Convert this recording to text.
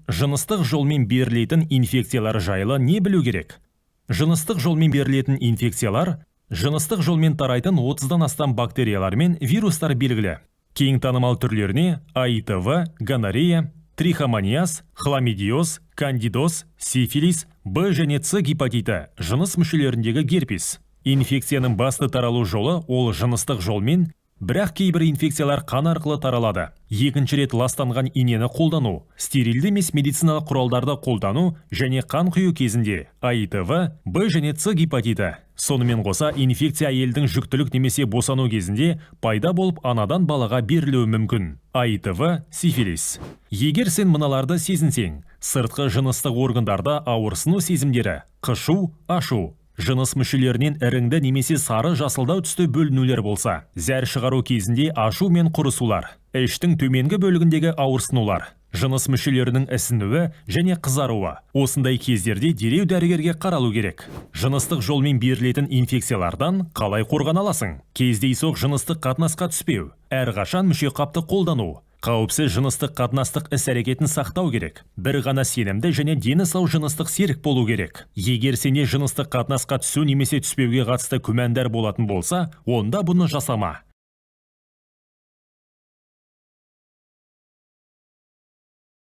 Жыныстық жолмен берілетін инфекциялар жайлы не білу керек? Жыныстық жолмен берілетін инфекциялар жыныстық жолмен тарайтын 30-дан астам бактериялар мен вирустар белгілі. Кең танымал түрлеріне АИТВ, гонорея, трихомониаз, хламидиоз, кандидоз, сифилис, Б және С гепатиті, жыныс мүшелеріндегі герпес. Инфекцияның басты таралу жолы ол жыныстық жолмен, бірақ кейбір инфекциялар қан арқылы таралады. Екінші рет ластанған инені қолдану, стерилді емес медициналық құралдарды қолдану және қан құю кезінде АИТВ, Б және С гепатиті. Сонымен қоса инфекция әйелдің жүктілік немесе босану кезінде пайда болып анадан балаға берілуі мүмкін. АИТВ, сифилис. Егер сен мыналарды сезінсең, сыртқы жыныстық органдарда ауырсыну сезімдері, қышу, ашу, жыныс мүшелерінен іріңді немесе сары жасылдау түсті бөлінулер болса, зәр шығару кезінде ашу мен құрысулар, іштің төменгі бөлігіндегі ауырсынулар, жыныс мүшелерінің ісінуі және қызаруы. Осындай кездерде дереу дәрігерге қаралу керек. Жыныстық жолмен берілетін инфекциялардан қалай қорғана аласың? Кездейсоқ жыныстық қатынасқа түспеу, әрқашан мүшеқапты қолдану, қауіпсіз жыныстық қатынастық іс-әрекетін сақтау керек. Бір ғана сенімді және дені сау жыныстық серік болу керек. Егер сенде жыныстық қатынасқа түсу немесе түспеуге қатысты күмәндар болатын болса, онда бұны жасама.